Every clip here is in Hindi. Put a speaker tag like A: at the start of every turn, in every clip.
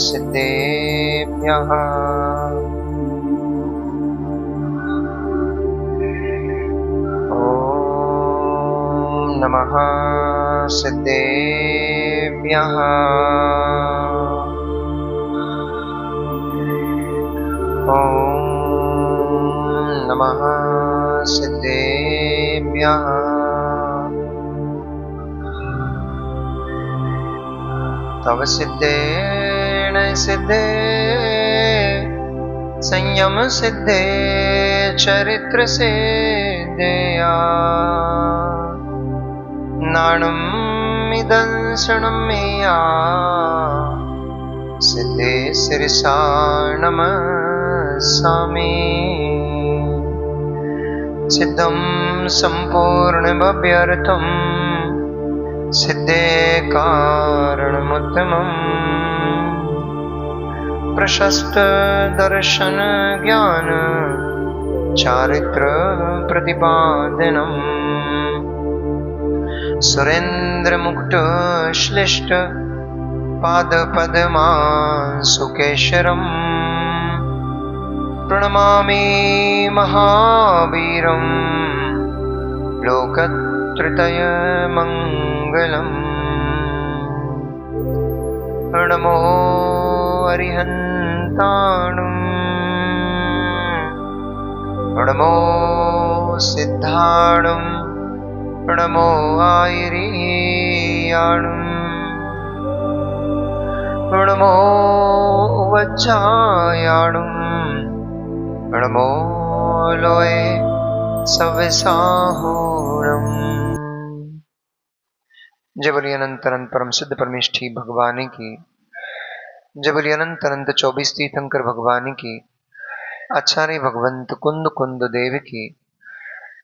A: सिद्धेभ्यः। ॐ नमः सिद्धेभ्यः। ॐ नमः सिद्धेभ्यः। तव सिद्धेन सिद्धे संयम सिद्धे चरित्र सिद्धेया नाणुमिदं शृणुमेया सिद्धे शिरसा नमस्सामि। सिद्धं सम्पूर्णमव्यर्थं सिद्धे कारणमुत्तमम् प्रशस्त दर्शन ज्ञान चारित्र प्रतिपादनम् सुरेन्द्र मुक्त श्लिष्ट पाद पद्मा सुकेशरम् प्रणमामि महावीरम् लोकत्रय मंगलम्। नमो अरिहन्ताणुम् नमो सिद्धाणुम् नमो आयिरीयाणुम् नमो वज्जायाणुम् नमो लोये सविसाहूणम्। जय बोलिए अनंत अनंत परम सिद्ध परमेष्ठी भगवान की। जय बोलिए अनंत अनंत 24 तीर्थंकर भगवान की। आचार्य भगवंत कुंद कुंद देव की।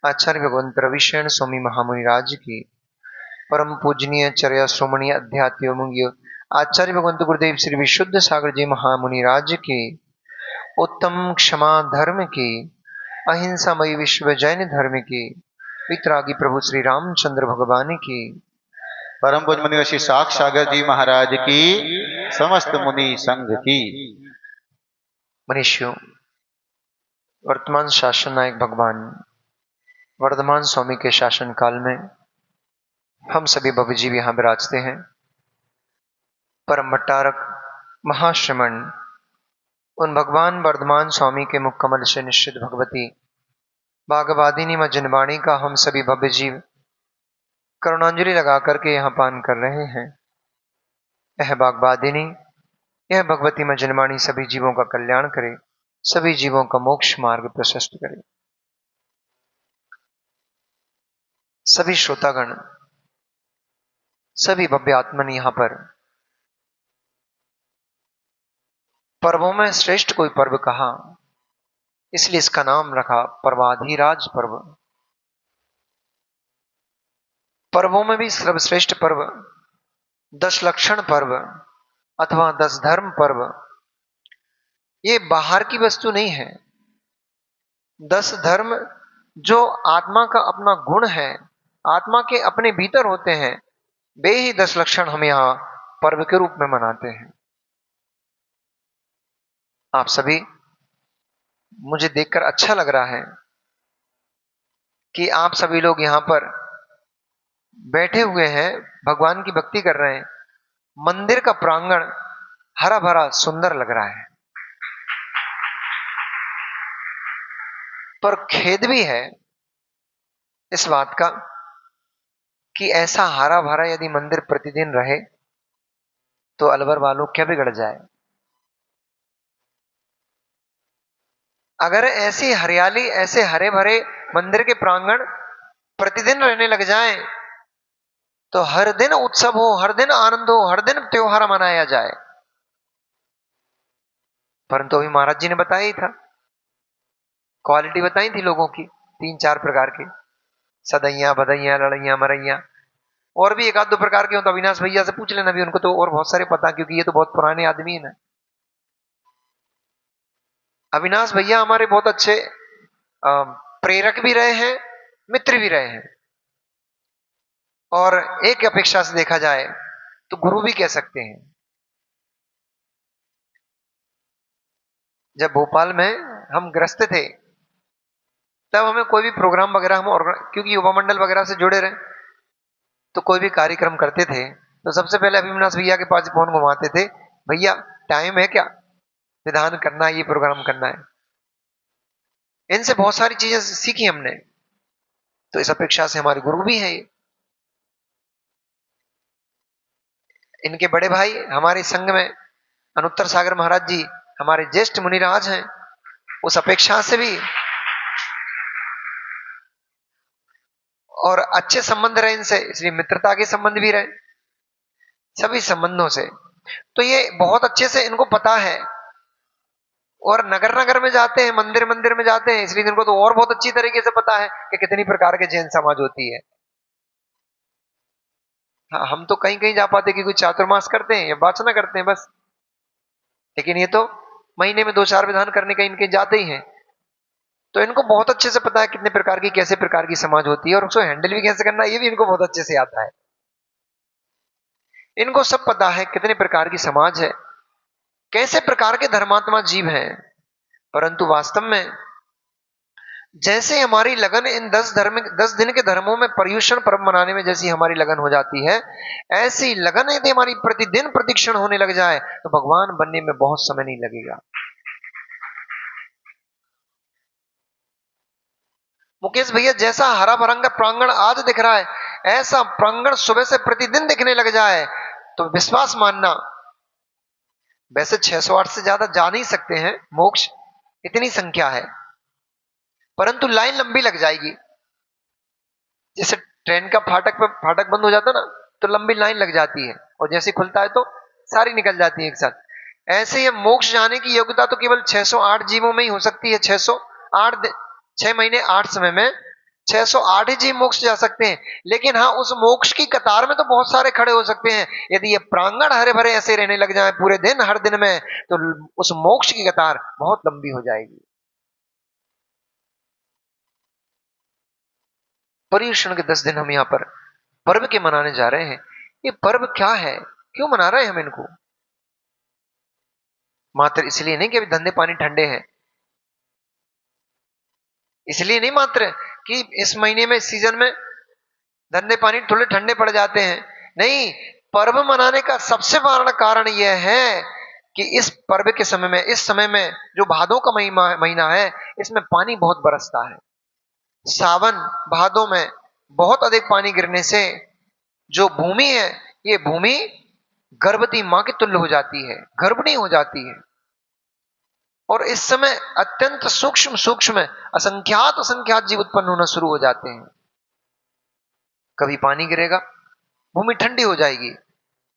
A: आचार्य भगवंत रविशरण स्वामी महामुनि राज की। परम पूजनीय चर्या श्रोमणीय अध्यात्म मुंग्य आचार्य भगवंत गुरुदेव श्री विशुद्ध सागर जी महामुनि राज की। उत्तम क्षमा धर्म की। अहिंसामयी विश्व जैन धर्म की। वितरागी प्रभु श्री रामचंद्र भगवान की।
B: परम पूज्य मुनि श्री सागर जी महाराज की। समस्त मुनि संघ की।
A: मनुष्यों, वर्तमान शासन नायक भगवान वर्धमान स्वामी के शासन काल में हम सभी भवजीव यहाँ विराजते हैं। परम भट्टारक महाश्रमण उन भगवान वर्धमान स्वामी के मुख कमल से निश्चित भगवती भागवादिनी मजनवाणी का हम सभी भव्य जीव करुणांजलि लगा करके यहाँ पान कर रहे हैं। यह भागवादिनी, यह भगवती मजनवाणी सभी जीवों का कल्याण करे, सभी जीवों का मोक्ष मार्ग प्रशस्त करे। सभी श्रोतागण, सभी भव्य आत्मन यहाँ पर पर्वों में श्रेष्ठ कोई पर्व कहा, इसलिए इसका नाम रखा पर्वाधिराज पर्व। पर्वों में भी सर्वश्रेष्ठ पर्व 10 लक्षण पर्व अथवा 10 धर्म पर्व, ये बाहर की वस्तु नहीं है। 10 धर्म जो आत्मा का अपना गुण है, आत्मा के अपने भीतर होते हैं, वे ही 10 लक्षण हम यहां पर्व के रूप में मनाते हैं। आप सभी, मुझे देखकर अच्छा लग रहा है कि आप सभी लोग यहां पर बैठे हुए हैं, भगवान की भक्ति कर रहे हैं। मंदिर का प्रांगण हरा भरा सुंदर लग रहा है, पर खेद भी है इस बात का कि ऐसा हरा भरा यदि मंदिर प्रतिदिन रहे तो अलवर वालों क्या बिगड़ जाए। अगर ऐसी हरियाली, ऐसे हरे भरे मंदिर के प्रांगण प्रतिदिन रहने लग जाएं तो हर दिन उत्सव हो, हर दिन आनंद हो, हर दिन त्योहार मनाया जाए। परंतु अभी महाराज जी ने बताया ही था, क्वालिटी बताई थी लोगों की 3-4 प्रकार की, सदैया, बधैया, लड़ैया, मरैया, और भी 1-2 प्रकार के हो तो अविनाश भैया से पूछ लेना, भी उनको तो और बहुत सारे पता, क्योंकि ये तो बहुत पुराने आदमी है ना। अविनाश भैया हमारे बहुत अच्छे प्रेरक भी रहे हैं, मित्र भी रहे हैं, और एक अपेक्षा से देखा जाए तो गुरु भी कह सकते हैं। जब भोपाल में हम गृहस्थ थे, तब हमें कोई भी प्रोग्राम वगैरह क्योंकि युवा मंडल वगैरह से जुड़े रहे, तो कोई भी कार्यक्रम करते थे तो सबसे पहले अभिमन्यु भैया के पास फोन घुमाते थे, भैया टाइम है क्या, विधान करना है, ये प्रोग्राम करना है। इनसे बहुत सारी चीजें सीखी हमने, तो इस अपेक्षा से हमारे गुरु भी हैं ये। इनके बड़े भाई हमारे संघ में अनुत्तर सागर महाराज जी हमारे ज्येष्ठ मुनिराज हैं, उस अपेक्षा से भी और अच्छे संबंध रहे इनसे, इसलिए मित्रता के संबंध भी रहे सभी संबंधों से। तो ये बहुत अच्छे से इनको पता है, और नगर नगर में जाते हैं, मंदिर मंदिर में जाते हैं, इसलिए इनको तो और बहुत अच्छी तरीके से पता है कि कितनी प्रकार के जैन समाज होती है। हाँ, हम तो कहीं कहीं जा पाते कि कोई चातुर्मास करते हैं या वाचना करते हैं बस, लेकिन ये तो महीने में 2-4 विधान करने का इनके जाते ही हैं। तो इनको बहुत अच्छे से पता है कितने प्रकार की, कैसे प्रकार की समाज होती है और उसको हैंडल भी कैसे करना है, ये भी इनको बहुत अच्छे से आता है। इनको सब पता है कितने प्रकार की समाज है, कैसे प्रकार के धर्मात्मा जीव हैं। परंतु वास्तव में जैसे हमारी लगन इन 10 दिन के धर्मों में पर्युषण पर्व मनाने में जैसी हमारी लगन हो जाती है, ऐसी लगन यदि हमारी प्रतिदिन प्रतिक्षण होने लग जाए तो भगवान बनने में बहुत समय नहीं लगेगा। मुकेश भैया, जैसा हरा भरंगा प्रांगण आज दिख रहा है, ऐसा प्रांगण सुबह से प्रतिदिन दिखने लग जाए तो विश्वास मानना, वैसे 608 से ज्यादा जा नहीं सकते हैं मोक्ष, इतनी संख्या है, परंतु लाइन लंबी लग जाएगी। जैसे ट्रेन का फाटक बंद हो जाता ना, तो लंबी लाइन लग जाती है, और जैसे खुलता है तो सारी निकल जाती है एक साथ। ऐसे ही मोक्ष जाने की योग्यता तो केवल 608 जीवों में ही हो सकती है। 608 6 महीने 8 समय में 608 ही जीव मोक्ष जा सकते हैं। लेकिन हाँ, उस मोक्ष की कतार में तो बहुत सारे खड़े हो सकते हैं। यदि ये प्रांगण हरे भरे ऐसे रहने लग जाए पूरे दिन हर दिन में, तो उस मोक्ष की कतार बहुत लंबी हो जाएगी। पर्युषण के 10 दिन हम यहाँ पर पर्व के मनाने जा रहे हैं। ये पर्व क्या है, क्यों मना रहे हैं हम इनको? मात्र इसलिए नहीं कि अभी धंधे पानी ठंडे हैं, इसलिए नहीं मात्र कि इस महीने में, इस सीजन में धंधे पानी थोड़े ठंडे पड़ जाते हैं, नहीं। पर्व मनाने का सबसे बड़ा कारण यह है कि इस पर्व के समय में, इस समय में जो भादों का महीना है, इसमें पानी बहुत बरसता है। सावन भादों में बहुत अधिक पानी गिरने से जो भूमि है, ये भूमि गर्भवती मां के तुल्य हो जाती है, गर्भिणी हो जाती है। और इस समय अत्यंत सूक्ष्म सूक्ष्म असंख्यात असंख्यात जीव उत्पन्न होना शुरू हो जाते हैं। कभी पानी गिरेगा, भूमि ठंडी हो जाएगी,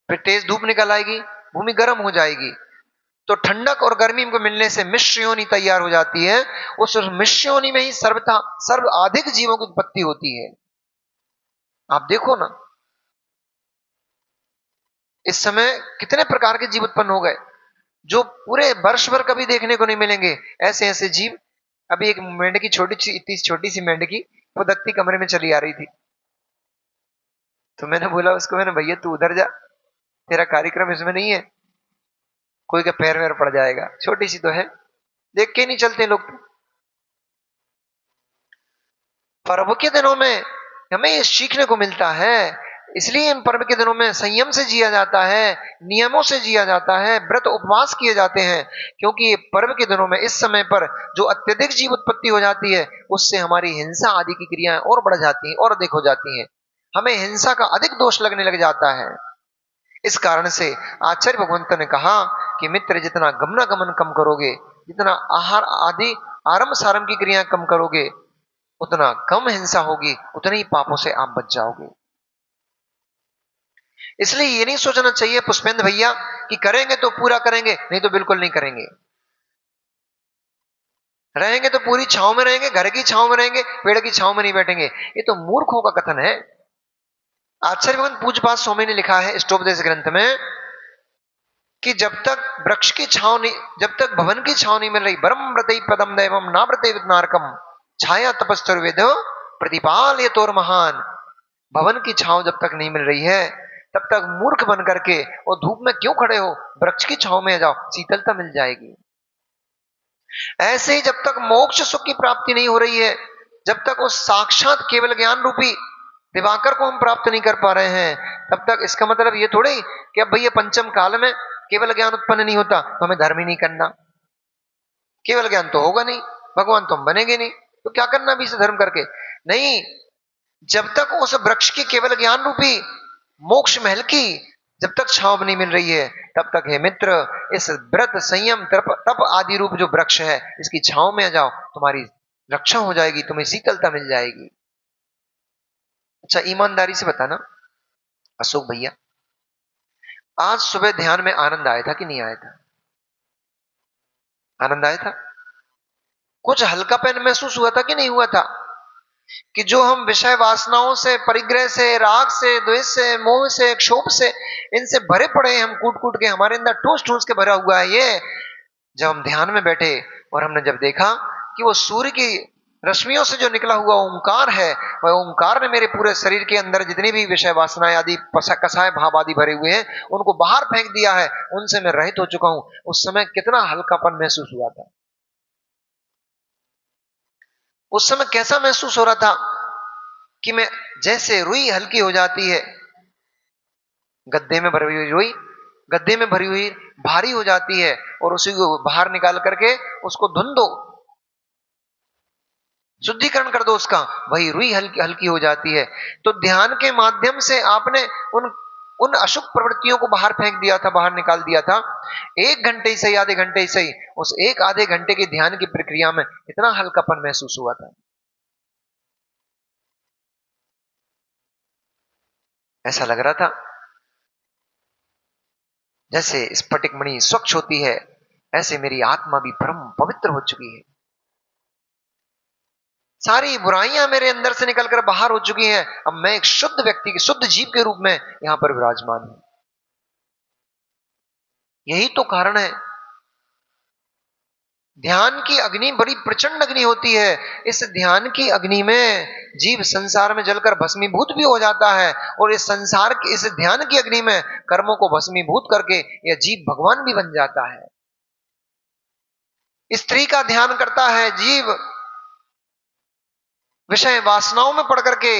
A: फिर तेज धूप निकल आएगी, भूमि गर्म हो जाएगी, तो ठंडक और गर्मी को मिलने से मिश्र योनि तैयार हो जाती है। उस मिश्र योनि में ही सर्वाधिक जीवों की उत्पत्ति होती है। आप देखो ना, इस समय कितने प्रकार के जीव उत्पन्न हो गए जो पूरे वर्ष भर कभी देखने को नहीं मिलेंगे। ऐसे ऐसे जीव, अभी एक मेंढकी, इतनी छोटी सी मेंढकी वो दत्ती कमरे में चली आ रही थी, तो मैंने बोला उसको, मैंने, भैया तू उधर जा, तेरा कार्यक्रम इसमें नहीं है, कोई का पैर वैर पड़ जाएगा, छोटी सी तो है, देख के नहीं चलते लोग। पर्व के दिनों में हमें ये सीखने को मिलता है, इसलिए इन पर्व के दिनों में संयम से जिया जाता है, नियमों से जिया जाता है, व्रत उपवास किए जाते हैं। क्योंकि पर्व के दिनों में इस समय पर जो अत्यधिक जीव उत्पत्ति हो जाती है, उससे हमारी हिंसा आदि की क्रियाएं और बढ़ जाती हैं और अधिक हो जाती हैं, हमें हिंसा का अधिक दोष लगने लग जाता है। इस कारण से आचार्य भगवंत ने कहा कि मित्र, जितना गमनागमन कम करोगे, जितना आहार आदि आरंभ सारंभ की क्रियाएं कम करोगे, उतना कम हिंसा होगी, उतने ही पापों से आप बच जाओगे। इसलिए ये नहीं सोचना चाहिए पुष्पेंद्र भैया कि करेंगे तो पूरा करेंगे, नहीं तो बिल्कुल नहीं करेंगे। रहेंगे तो पूरी छांव में रहेंगे, घर की छांव में रहेंगे, पेड़ की छांव में नहीं बैठेंगे। ये तो मूर्खों का कथन है। आचार्य भगवंत पूज्यपाद स्वामी ने लिखा है इष्टोपदेश ग्रंथ में कि जब तक वृक्ष की छांव नहीं, जब तक भवन की छांव नहीं मिल रही, ब्रह्म व्रते पदम दैवम ना व्रते विद्नारकम छाया तपस्तुर्वेद प्रतिपाल ये तोर महान। भवन की छांव जब तक नहीं मिल रही है, तब तक मूर्ख बन करके और धूप में क्यों खड़े हो, वृक्ष की छांव में जाओ, शीतलता मिल जाएगी। ऐसे ही जब तक मोक्ष सुख की प्राप्ति नहीं हो रही है, जब तक उस साक्षात केवल ज्ञान रूपी दिवाकर को हम प्राप्त नहीं कर पा रहे हैं, तब तक इसका मतलब ये थोड़ी कि अब भैया पंचम काल में केवल ज्ञान उत्पन्न नहीं होता तो हमें धर्म ही नहीं करना, केवल ज्ञान तो होगा नहीं, भगवान तो हम बनेंगे नहीं, तो क्या करना भी इसे धर्म करके। नहीं, जब तक उस वृक्ष की केवल ज्ञान रूपी मोक्ष महल की जब तक छांव नहीं मिल रही है, तब तक हे मित्र इस व्रत संयम तप आदि रूप जो वृक्ष है इसकी छांव में आ जाओ, तुम्हारी रक्षा हो जाएगी, तुम्हें शीतलता मिल जाएगी। अच्छा ईमानदारी से बताना अशोक भैया, आज सुबह ध्यान में आनंद आया था कि नहीं आया था? आनंद आया था? कुछ हल्कापन महसूस हुआ था कि नहीं हुआ था? कि जो हम विषय वासनाओं से, परिग्रह से, राग से, द्वेष से, मोह से, क्षोभ से, इनसे भरे पड़े हैं, हम कूट कूट के, हमारे अंदर ठूस ठूस के भरा हुआ है ये। जब हम ध्यान में बैठे और हमने जब देखा कि वो सूर्य की रश्मियों से जो निकला हुआ ओंकार है, वह ओंकार ने मेरे पूरे शरीर के अंदर जितनी भी विषय वासनाएं आदि कसाय भाव आदि भरे हुए हैं उनको बाहर फेंक दिया है, उनसे मैं रहित हो चुका हूं। उस समय कितना हल्कापन महसूस हुआ था, उस समय कैसा महसूस हो रहा था कि मैं जैसे रुई हल्की हो जाती है, गद्दे में भरी हुई रुई गद्दे में भरी हुई भारी हो जाती है और उसी को बाहर निकाल करके उसको धुन दो, शुद्धिकरण कर दो उसका, वही रुई हल्की हल्की हो जाती है। तो ध्यान के माध्यम से आपने उन उन अशुभ प्रवृत्तियों को बाहर फेंक दिया था, बाहर निकाल दिया था। 1 घंटे ही सही, आधे घंटे ही सही, उस एक आधे घंटे के ध्यान की प्रक्रिया में इतना हल्कापन महसूस हुआ था, ऐसा लग रहा था जैसे स्फटिक मणि स्वच्छ होती है, ऐसे मेरी आत्मा भी परम पवित्र हो चुकी है, सारी बुराइयां मेरे अंदर से निकलकर बाहर हो चुकी हैं। अब मैं एक शुद्ध व्यक्ति, शुद्ध जीव के रूप में यहां पर विराजमान हूं। यही तो कारण है, ध्यान की अग्नि बड़ी प्रचंड अग्नि होती है। इस ध्यान की अग्नि में जीव संसार में जलकर भस्मीभूत भी हो जाता है, और इस संसार की, इस ध्यान की अग्नि में कर्मों को भस्मीभूत करके यह जीव भगवान भी बन जाता है। स्त्री का ध्यान करता है जीव, विषय वासनाओं में पड़ करके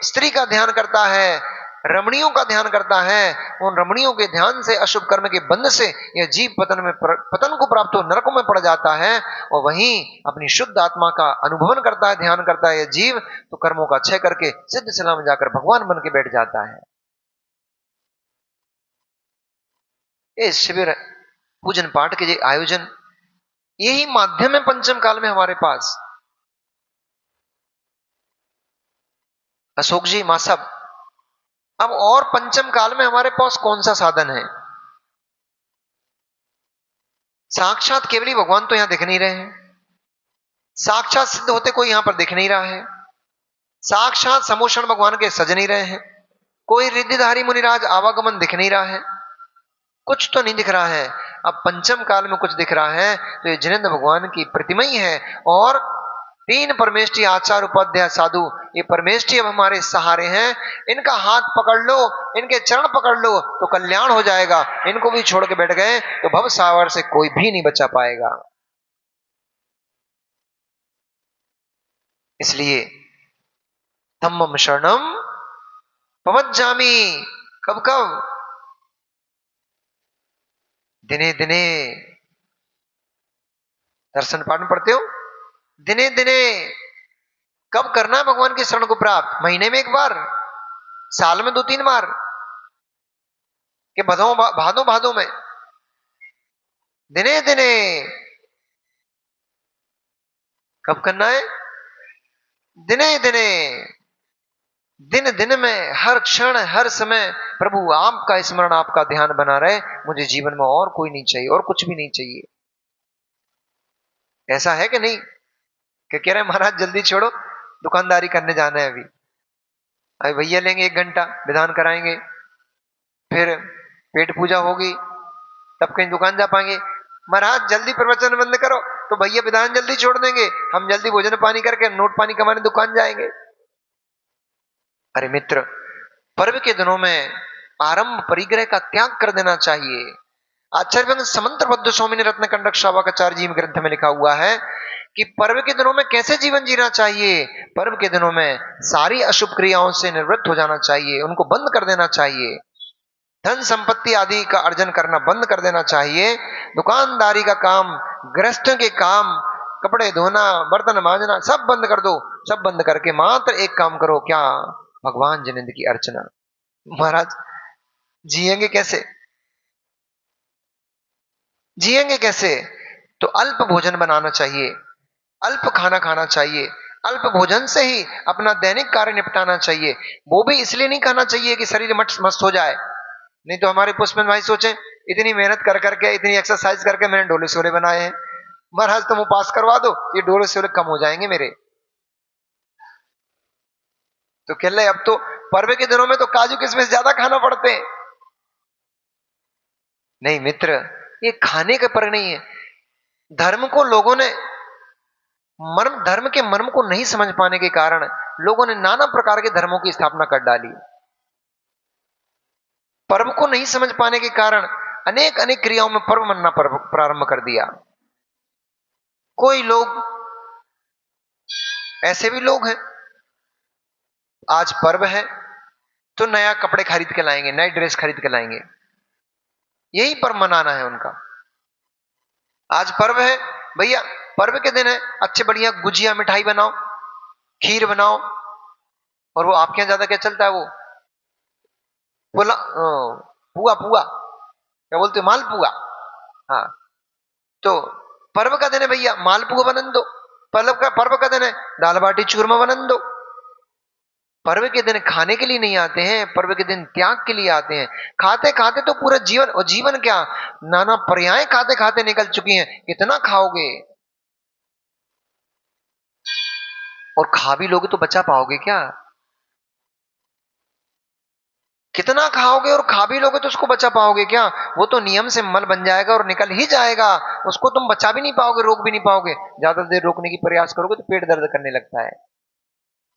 A: स्त्री का ध्यान करता है, रमणियों का ध्यान करता है। उन रमणियों के ध्यान से, अशुभ कर्म के बंध से यह जीव पतन को प्राप्त हो नरकों में पड़ जाता है, और वहीं अपनी शुद्ध आत्मा का अनुभवन करता है, ध्यान करता है यह जीव, तो कर्मों का क्षय करके सिद्ध शिला में जाकर भगवान बन के बैठ जाता है। ये शिविर, पूजन पाठ के आयोजन, यही माध्यम है पंचम काल में हमारे पास। अशोक जी, मां साहब, अब और पंचम काल में हमारे पास कौन सा साधन है? साक्षात केवली भगवान तो यहां दिख नहीं रहे हैं, साक्षात सिद्ध होते कोई यहां पर दिख नहीं रहा है, साक्षात समोषण भगवान के सज नहीं रहे हैं, कोई रिद्धिधारी मुनिराज आवागमन दिख नहीं रहा है, कुछ तो नहीं दिख रहा है। अब पंचम काल में कुछ दिख रहा है तो ये जिनेंद्र भगवान की प्रतिमा ही है, और 3 परमेष्ठी आचार्य उपाध्याय साधु, ये परमेष्ठी अब हमारे सहारे हैं। इनका हाथ पकड़ लो, इनके चरण पकड़ लो तो कल्याण हो जाएगा। इनको भी छोड़ के बैठ गए तो भव सावर से कोई भी नहीं बचा पाएगा। इसलिए धम्मम शरणम पवज्जामि, कब कब? दिने दिने। दर्शन पाठ में पढ़ते हो, दिने दिने। कब करना है भगवान की शरण को प्राप्त? महीने में 1 बार, साल में 2-3 बार, कि भादों भादों में? दिने दिने। कब करना है? दिने दिने। दिन दिन में, हर क्षण, हर समय प्रभु आपका स्मरण, आपका ध्यान बना रहे। मुझे जीवन में और कोई नहीं चाहिए, और कुछ भी नहीं चाहिए। ऐसा है कि नहीं? कि कह रहे महाराज जल्दी छोड़ो, दुकानदारी करने जाना है अभी भैया लेंगे 1 घंटा, विधान कराएंगे, फिर पेट पूजा होगी, तब कहीं दुकान जा पाएंगे। महाराज जल्दी प्रवचन बंद करो, तो भैया विधान जल्दी छोड़ देंगे, हम जल्दी भोजन पानी करके नोट पानी कमाने दुकान जाएंगे। अरे मित्र, पर्व के दिनों में आरंभ परिग्रह का त्याग कर देना चाहिए। आचार्य समंत्रबद्ध स्वामी रत्न कंडक श्रावकाचार्य जी ग्रंथ में लिखा हुआ है कि पर्व के दिनों में कैसे जीवन जीना चाहिए। पर्व के दिनों में सारी अशुभ क्रियाओं से निवृत्त हो जाना चाहिए, उनको बंद कर देना चाहिए। धन संपत्ति आदि का अर्जन करना बंद कर देना चाहिए। दुकानदारी का काम, गृहस्थों के काम, कपड़े धोना, बर्तन मांजना, सब बंद कर दो। सब बंद करके मात्र एक काम करो, क्या? भगवान जिनेंद्र की अर्चना। महाराज जिएंगे कैसे? जिएंगे कैसे? तो अल्प भोजन बनाना चाहिए, अल्प खाना खाना चाहिए, अल्प भोजन से ही अपना दैनिक कार्य निपटाना चाहिए। वो भी इसलिए नहीं खाना चाहिए कि शरीर मस्त हो जाए। नहीं तो हमारे पुष्पन भाई सोचे इतनी मेहनत कर करके, इतनी एक्सरसाइज करके मैंने डोले शोले बनाए हैं, महाराज तुम उपास करवा दो, ये डोले शोले कम हो जाएंगे मेरे। तो कह रहे अब तो पर्व के दिनों में तो काजू किशमिश ज्यादा खाना पड़ते हैं। नहीं मित्र, ये खाने के पर नहीं है। धर्म को लोगों ने धर्म के मर्म को नहीं समझ पाने के कारण लोगों ने नाना प्रकार के धर्मों की स्थापना कर डाली। पर्व को नहीं समझ पाने के कारण अनेक अनेक क्रियाओं में पर्व मनना प्रारंभ कर दिया। कोई लोग ऐसे भी लोग हैं, आज पर्व है तो नया कपड़े खरीद के लाएंगे, नई ड्रेस खरीद के लाएंगे, यही पर्व मनाना है उनका। आज पर्व है भैया, पर्व के दिन है, अच्छे बढ़िया गुजिया मिठाई बनाओ, खीर बनाओ। और वो आपके यहां ज्यादा क्या चलता है? वो बोला पुआ, पुआ क्या बोलते हो, मालपुआ। हाँ, तो पर्व का दिन है भैया, मालपुआ बनन दो। पर्व का दिन है, दाल बाटी चूरमा बनन दो। पर्व के दिन खाने के लिए नहीं आते हैं, पर्व के दिन त्याग के लिए आते हैं। खाते खाते तो पूरा जीवन, और जीवन क्या, नाना पर्याय खाते खाते निकल चुकी हैं। कितना खाओगे? और खा भी लोगे तो बचा पाओगे क्या? कितना खाओगे और खा भी लोगे तो उसको बचा पाओगे क्या? वो तो नियम से मल बन जाएगा और निकल ही जाएगा, उसको तुम बचा भी नहीं पाओगे, रोक भी नहीं पाओगे। ज्यादा देर रोकने की प्रयास करोगे तो पेट दर्द करने लगता है,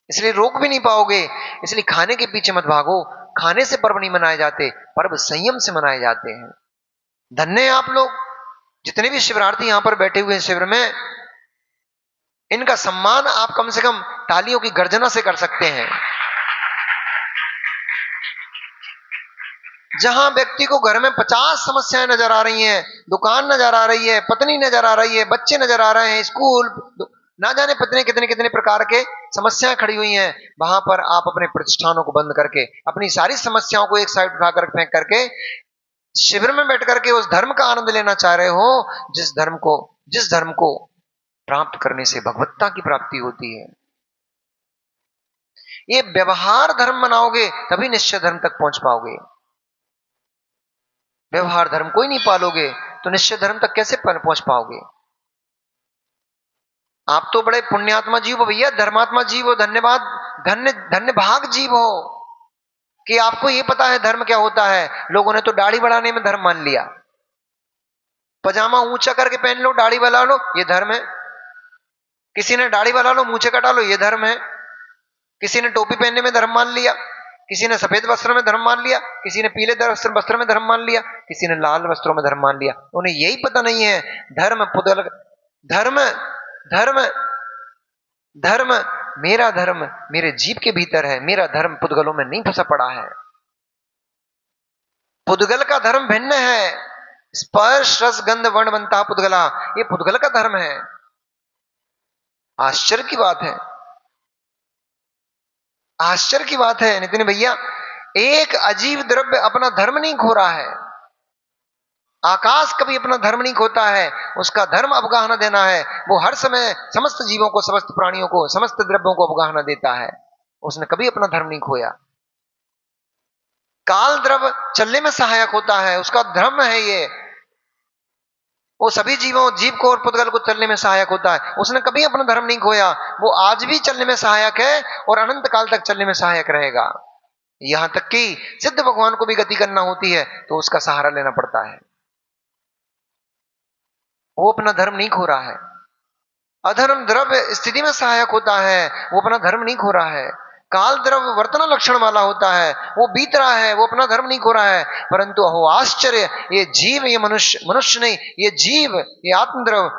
A: इसलिए रोक भी नहीं पाओगे। इसलिए खाने के पीछे मत भागो। खाने से पर्व नहीं मनाए जाते, पर्व संयम से मनाए जाते हैं। धन्य हैं आप लोग, जितने भी शिवरार्थी यहां पर बैठे हुए हैं शिविर में, इनका सम्मान आप कम से कम तालियों की गर्जना से कर सकते हैं। जहां व्यक्ति को घर में 50 समस्याएं नजर आ रही हैं, दुकान नजर आ रही है, पत्नी नजर आ रही है, बच्चे नजर आ रहे हैं, स्कूल, ना जाने कितने कितने कितने प्रकार के समस्याएं खड़ी हुई हैं, वहां पर आप अपने प्रतिष्ठानों को बंद करके, अपनी सारी समस्याओं को एक साइड उठाकर फेंक करके शिविर में बैठ करके उस धर्म का आनंद लेना चाह रहे हो जिस धर्म को प्राप्त करने से भगवत्ता की प्राप्ति होती है। ये व्यवहार धर्म मनाओगे तभी निश्चय धर्म तक पहुंच पाओगे। व्यवहार धर्म कोई नहीं पालोगे तो निश्चय धर्म तक कैसे पहुंच पाओगे? आप तो बड़े पुण्यात्मा जीव हो भैया, धर्मात्मा जीव हो, धन्यवाद, धन्य धन्य भाग जीव हो कि आपको ये पता है धर्म क्या होता है। लोगों ने तो दाढ़ी बढ़ाने में धर्म मान लिया। पजामा ऊंचा करके पहन लो, दाढ़ी बढ़ा लो, ये धर्म है। किसी ने दाढ़ी बढ़ा लो, मूछे कटा लो, ये धर्म है। किसी ने टोपी पहनने में धर्म मान लिया, किसी ने सफेद वस्त्र में धर्म मान लिया, किसी ने पीले वस्त्र में धर्म मान लिया, किसी ने लाल वस्त्रों में धर्म मान लिया। उन्हें यही पता नहीं है धर्म पुदल, धर्म धर्म धर्म मेरा धर्म मेरे जीव के भीतर है, मेरा धर्म पुद्गलों में नहीं फंसा पड़ा है। पुद्गल का धर्म भिन्न है। स्पर्श रस गंध वर्ण बनता पुद्गला, ये पुद्गल का धर्म है। आश्चर्य की बात है, आश्चर्य की बात है नितिन भैया, एक अजीब द्रव्य अपना धर्म नहीं खो रहा है। आकाश कभी अपना धर्म नहीं खोता है, उसका धर्म अवगाहना देना है। वो हर समय समस्त जीवों को, समस्त प्राणियों को, समस्त द्रव्यों को अवगाहना देता है। उसने कभी अपना धर्म नहीं खोया। काल द्रव्य चलने में सहायक होता है, उसका धर्म है ये। वो सभी जीव को और पुद्गल को चलने में सहायक होता है। उसने कभी अपना धर्म नहीं खोया। वो आज भी चलने में सहायक है और अनंत काल तक चलने में सहायक रहेगा। यहां तक कि सिद्ध भगवान को भी गति करना होती है तो उसका सहारा लेना पड़ता है। वो अपना धर्म नहीं खो रहा है। अधर्म द्रव्य स्थिति में सहायक होता है, वो अपना धर्म नहीं खो रहा है। काल द्रव वर्तन लक्षण वाला होता है, वो बीत रहा है, वो अपना धर्म नहीं खो रहा है। परंतु अहो आश्चर्य, ये जीव, ये मनुष्य नहीं, ये जीव, ये आत्मद्रव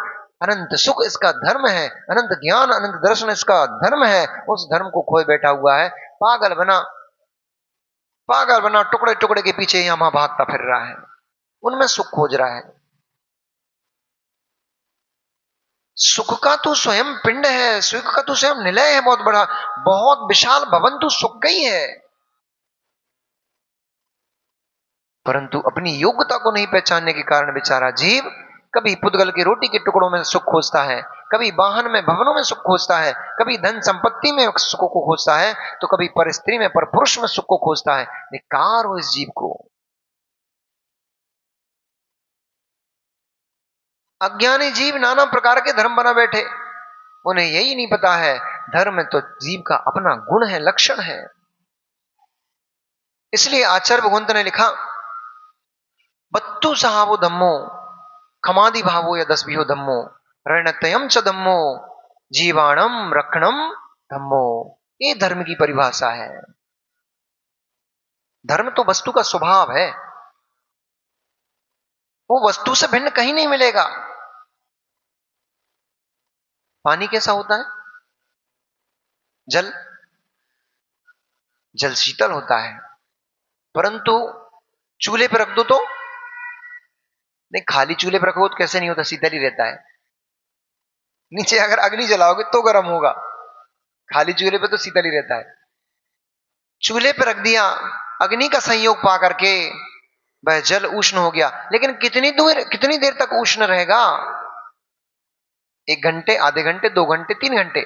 A: अनंत सुख इसका धर्म है, अनंत ज्ञान अनंत दर्शन इसका धर्म है। उस धर्म को खोए बैठा हुआ है, पागल बना टुकड़े टुकड़े के पीछे यहां भागता फिर रहा है, उनमें सुख खोज रहा है। सुख का तो स्वयं पिंड है, सुख का तो स्वयं निलय है, बहुत बड़ा, बहुत विशाल भवन तो सुख गई है। परंतु अपनी योग्यता को नहीं पहचानने के कारण बेचारा जीव कभी पुद्गल की रोटी के टुकड़ों में सुख खोजता है, कभी वाहन में भवनों में सुख खोजता है, कभी धन संपत्ति में सुख को खोजता है, तो कभी पर स्त्री में, पर पुरुष में सुख को खोजता है। धिक्कार हो इस जीव को। अज्ञानी जीव नाना प्रकार के धर्म बना बैठे, उन्हें यही नहीं पता है धर्म तो जीव का अपना गुण है, लक्षण है। इसलिए आचार्य भगवंत ने लिखा, बत्तु सहावो धम्मो खमादि भावो या दसभियो धम्मो रणतयम च धम्मो जीवाणम रक्षणम धम्मो। ये धर्म की परिभाषा है। धर्म तो वस्तु का स्वभाव है, वो वस्तु से भिन्न कहीं नहीं मिलेगा। पानी कैसा होता है? जल शीतल होता है, परंतु चूल्हे पर रख दो तो नहीं, खाली चूल्हे पर रखो तो कैसे नहीं होता, शीतल ही रहता है। नीचे अगर अग्नि जलाओगे तो गर्म होगा, खाली चूल्हे पे तो शीतल ही रहता है। चूल्हे पर रख दिया, अग्नि का संयोग पा करके वह जल उष्ण हो गया, लेकिन कितनी देर तक उष्ण रहेगा? 1 घंटे, आधे घंटे, 2 घंटे, 3 घंटे।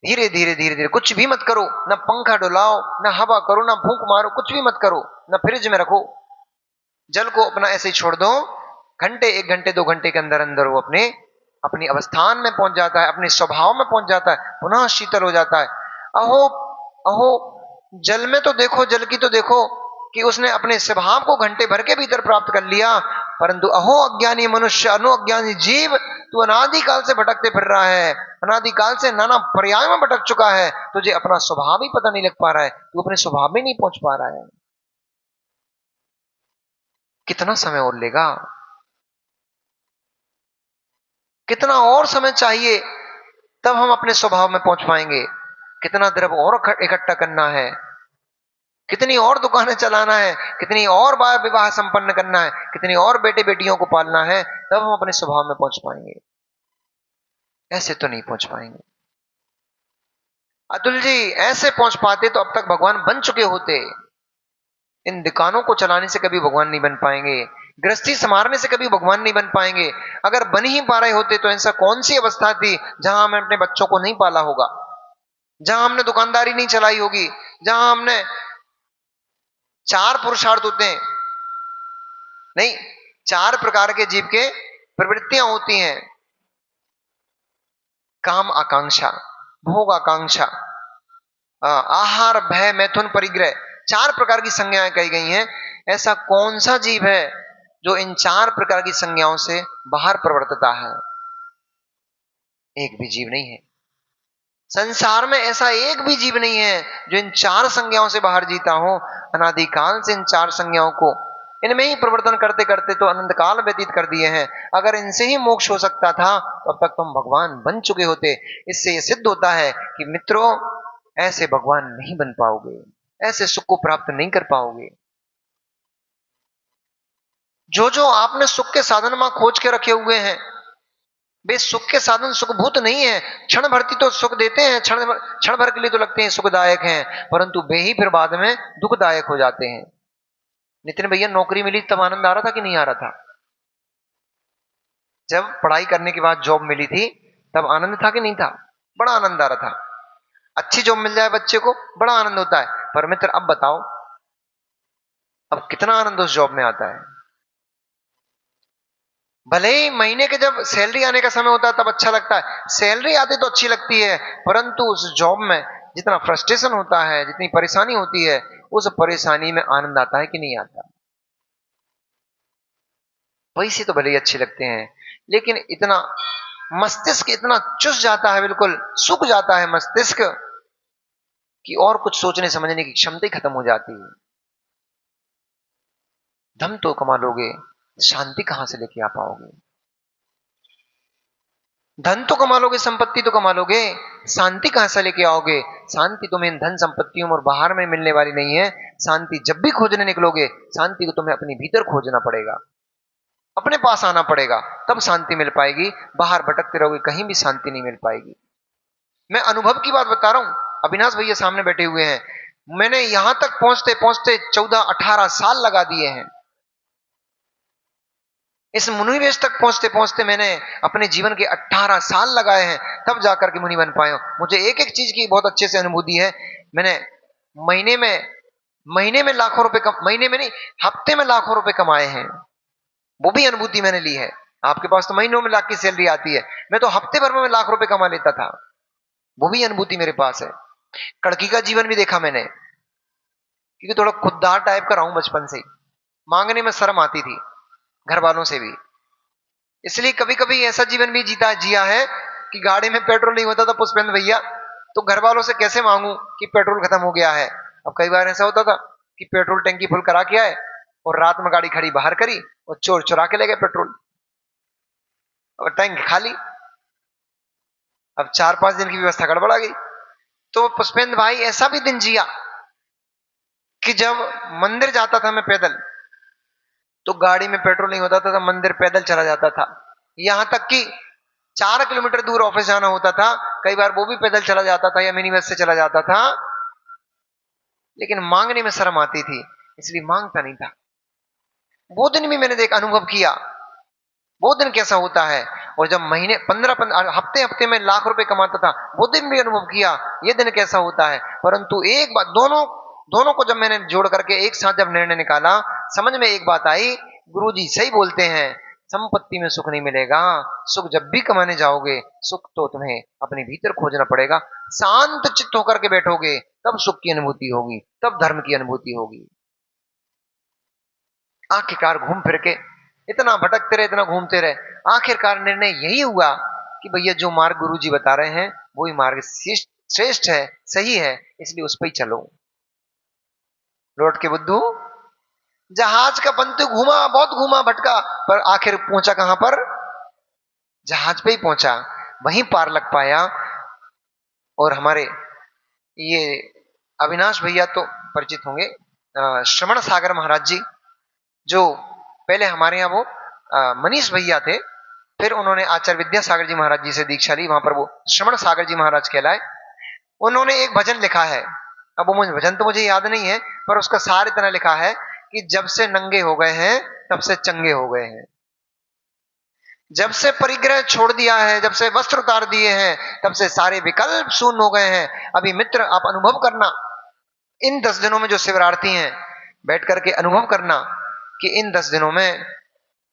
A: धीरे धीरे कुछ भी मत करो, ना पंखा डुलाओ, ना हवा करो, ना फूंक मारो, कुछ भी मत करो, ना फ्रिज में रखो, जल को अपना ऐसे ही छोड़ दो। घंटे, 1 घंटे, 2 घंटे के अंदर अंदर वो अपनी अवस्थान में पहुंच जाता है, अपने स्वभाव में पहुंच जाता है, पुनः शीतल हो जाता है। अहो जल में तो देखो, जल की तो देखो कि उसने अपने स्वभाव को घंटे भर के भीतर प्राप्त कर लिया, परंतु अहो अज्ञानी मनुष्य, अज्ञानी जीव, तू अनादिकाल से भटकते फिर रहा है, अनादिकाल से नाना पर्याय में भटक चुका है, तुझे अपना स्वभाव ही पता नहीं लग पा रहा है, तू अपने स्वभाव में नहीं पहुंच पा रहा है। कितना समय और लेगा? कितना और समय चाहिए तब हम अपने स्वभाव में पहुंच पाएंगे? कितना द्रव्य और इकट्ठा करना है, कितनी और दुकानें चलाना है, कितनी और बार विवाह संपन्न करना है, कितनी और बेटे बेटियों को पालना है, तब हम अपने स्वभाव में पहुंच पाएंगे। ऐसे तो नहीं पहुंच पाएंगे। अतुल जी ऐसे पहुंच पाते तो अब तक भगवान बन चुके होते। इन दुकानों को चलाने से कभी भगवान नहीं बन पाएंगे, गृहस्थी संभालने से कभी भगवान नहीं बन पाएंगे। अगर बन ही पा रहे होते तो ऐसा कौन सी अवस्था थी जहां हमने अपने बच्चों को नहीं पाला होगा, जहां हमने दुकानदारी नहीं चलाई होगी, जहां हमने 4 पुरुषार्थ होते हैं, नहीं 4 प्रकार के जीव के प्रवृत्तियां होती हैं, काम आकांक्षा, भोग आकांक्षा, आहार, भय, मैथुन, परिग्रह, 4 प्रकार की संज्ञाएं कही गई हैं। ऐसा कौन सा जीव है जो इन 4 प्रकार की संज्ञाओं से बाहर प्रवर्तता है? एक भी जीव नहीं है। संसार में ऐसा एक भी जीव नहीं है जो इन 4 संज्ञाओं से बाहर जीता हो। अनादिकाल से इन 4 संज्ञाओं को इनमें ही प्रवर्तन करते करते तो अनंत काल व्यतीत कर दिए हैं। अगर इनसे ही मोक्ष हो सकता था तो अब तक तुम भगवान बन चुके होते। इससे यह सिद्ध होता है कि मित्रों, ऐसे भगवान नहीं बन पाओगे, ऐसे सुख को प्राप्त नहीं कर पाओगे। जो आपने सुख के साधन में खोज के रखे हुए हैं, वे सुख के साधन सुखभूत नहीं है। क्षण भरती तो सुख देते हैं, क्षण भर के लिए तो लगते हैं सुखदायक हैं, परंतु वे ही फिर बाद में दुखदायक हो जाते हैं। नितिन भैया, नौकरी मिली तब आनंद आ रहा था कि नहीं आ रहा था? जब पढ़ाई करने के बाद जॉब मिली थी तब आनंद था कि नहीं था? बड़ा आनंद आ रहा था। अच्छी जॉब मिल जाए बच्चे को, बड़ा आनंद होता है। पर मित्र अब बताओ, अब कितना आनंद उस जॉब में आता है? भले ही महीने के जब सैलरी आने का समय होता है तब अच्छा लगता है, सैलरी आती तो अच्छी लगती है, परंतु उस जॉब में जितना फ्रस्ट्रेशन होता है, जितनी परेशानी होती है, उस परेशानी में आनंद आता है कि नहीं आता? पैसे तो भले ही अच्छे लगते हैं, लेकिन इतना मस्तिष्क इतना चुस जाता है, बिल्कुल सूख जाता है मस्तिष्क कि और कुछ सोचने समझने की क्षमता ही खत्म हो जाती है। धन तो कमा लोगे, शांति कहां से लेके आ पाओगे? धन तो कमा लोगे, संपत्ति तो कमा लोगे, शांति कहां से लेके आओगे? शांति तुम्हें धन संपत्तियों और बाहर में मिलने वाली नहीं है। शांति जब भी खोजने निकलोगे, शांति को तुम्हें अपने भीतर खोजना पड़ेगा, अपने पास आना पड़ेगा, तब शांति मिल पाएगी। बाहर भटकते रहोगे, कहीं भी शांति नहीं मिल पाएगी। मैं अनुभव की बात बता रहा हूं। अविनाश भैया सामने बैठे हुए हैं। मैंने यहां तक पहुंचते पहुंचते 14-18 साल लगा दिए हैं। इस मुनिवेश तक पहुंचते पहुंचते मैंने अपने जीवन के 18 साल लगाए हैं, तब जाकर के मुनि बन पाए हूं। मुझे एक एक चीज की बहुत अच्छे से अनुभूति है। मैंने महीने में लाखों रुपए महीने में नहीं, हफ्ते में लाखों रुपए कमाए हैं। वो भी अनुभूति मैंने ली है। आपके पास तो महीनों में लाख की सैलरी आती है, मैं तो हफ्ते भर में लाख रुपए कमा लेता था। वो भी अनुभूति मेरे पास है। कड़की का जीवन भी देखा मैंने, क्योंकि थोड़ा खुददार टाइप का रहा हूं बचपन से ही। मांगने में शर्म आती थी घर वालों से भी, इसलिए कभी कभी ऐसा जीवन भी जिया है कि गाड़ी में पेट्रोल नहीं होता था पुष्पेंद्र भैया, तो घर वालों से कैसे मांगू कि पेट्रोल खत्म हो गया है। अब कई बार ऐसा होता था कि पेट्रोल टंकी फुल करा के आए और रात में गाड़ी खड़ी बाहर करी और चोर चुरा के ले गए पेट्रोल, और टैंक खाली। अब 4-5 दिन की व्यवस्था गड़बड़ा गई। तो पुष्पेंद्र भाई ऐसा भी दिन जिया कि जब मंदिर जाता था मैं पैदल, तो गाड़ी में पेट्रोल नहीं होता था, तो मंदिर पैदल चला जाता था। यहां तक कि 4 किलोमीटर दूर ऑफिस जाना होता था, कई बार वो भी पैदल चला जाता था या मिनी बस से चला जाता था। लेकिन मांगने में शर्म आती थी, इसलिए मांगता नहीं था। वो दिन भी मैंने अनुभव किया वो दिन कैसा होता है। और जब महीने 15 हफ्ते हफ्ते में लाख रुपए कमाता था, वो दिन भी अनुभव किया ये दिन कैसा होता है। परंतु एक बात, दोनों को जब मैंने जोड़ करके एक साथ जब निर्णय निकाला, समझ में एक बात आई, गुरुजी सही बोलते हैं, संपत्ति में सुख नहीं मिलेगा। सुख जब भी कमाने जाओगे, सुख तो तुम्हें अपने भीतर खोजना पड़ेगा। शांत चित्त होकर के बैठोगे, तब सुख की अनुभूति होगी, तब धर्म की अनुभूति होगी। आखिरकार घूम फिर के इतना भटकते रहे, इतना घूमते रहे, आखिरकार निर्णय यही हुआ कि भैया जो मार्ग गुरुजी बता रहे हैं वही मार्ग श्रेष्ठ है, सही है, इसलिए उस पर ही चलो। लौट के बुद्धू, जहाज का पंतु घूमा, बहुत घूमा भटका, पर आखिर पहुंचा कहां पर? जहाज पे ही पहुंचा, वहीं पार लग पाया। और हमारे ये अविनाश भैया तो परिचित होंगे, श्रमण सागर महाराज जी, जो पहले हमारे यहाँ वो मनीष भैया थे, फिर उन्होंने आचार्य विद्यासागर जी महाराज जी से दीक्षा ली, वहां पर वो श्रमण सागर जी महाराज कहलाए। उन्होंने एक भजन लिखा है, अब वो भजन तो मुझे याद नहीं है, पर उसका सार इतना लिखा है कि जब से नंगे हो गए हैं तब से चंगे हो गए हैं, जब से परिग्रह छोड़ दिया है, जब से वस्त्र उतार दिए हैं, तब से सारे विकल्प शून्य हो गए हैं। अभी मित्र आप अनुभव करना, इन 10 दिनों में जो शिवरार्थी हैं, बैठ करके अनुभव करना कि इन 10 दिनों में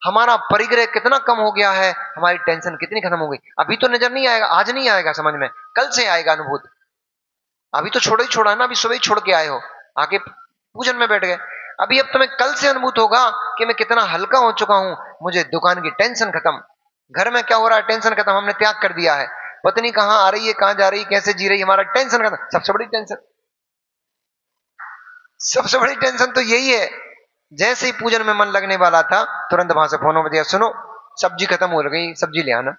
A: हमारा परिग्रह कितना कम हो गया है, हमारी टेंशन कितनी खत्म हो गई। अभी तो नजर नहीं आएगा, आज नहीं आएगा समझ में, कल से आएगा अनुभूति। अभी तो छोड़ ही छोड़ा ना, अभी सुबह ही छोड़ के आए हो, आके पूजन में बैठ गए। अभी अब तुम्हें कल से अनुभूत होगा कि मैं कितना हल्का हो चुका हूं, मुझे दुकान की टेंशन खत्म, घर में क्या हो रहा है टेंशन खत्म, हमने त्याग कर दिया है, पत्नी कहां आ रही है, कहां जा रही है, कैसे जी रही है, हमारा टेंशन खत्म। सबसे बड़ी टेंशन तो यही है। जैसे ही पूजन में मन लगने वाला था, तुरंत वहां से फोन बजा, सुनो सब्जी खत्म हो गई, सब्जी ले आना।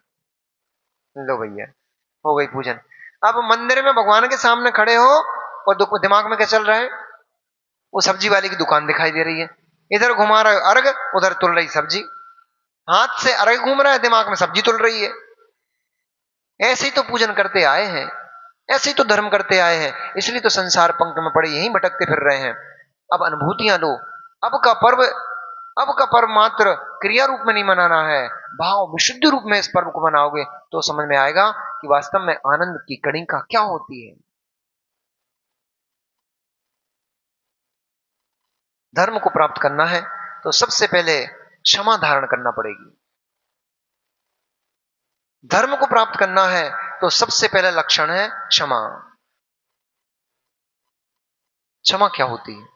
A: लो भैया हो गई पूजन। अब मंदिर में भगवान के सामने खड़े हो और दिमाग में क्या चल रहा है, वो सब्जी वाले की दुकान दिखाई दे रही है, इधर घुमा रहा है अर्घ, उधर तुल रही सब्जी, हाथ से अर्घ घूम रहा है, दिमाग में सब्जी तुल रही है। ऐसे ही तो पूजन करते आए हैं, ऐसे ही तो धर्म करते आए हैं, इसलिए तो संसार पंख में पड़े यहीं भटकते फिर रहे हैं। अब अनुभूतियां लो, अब का पर्व मात्र क्रिया रूप में नहीं मनाना है, भाव विशुद्ध रूप में इस पर्व को मनाओगे तो समझ में आएगा कि वास्तव में आनंद की कणिका क्या होती है। धर्म को प्राप्त करना है तो सबसे पहले क्षमा धारण करना पड़ेगी। धर्म को प्राप्त करना है तो सबसे पहला लक्षण है क्षमा। क्षमा क्या होती है?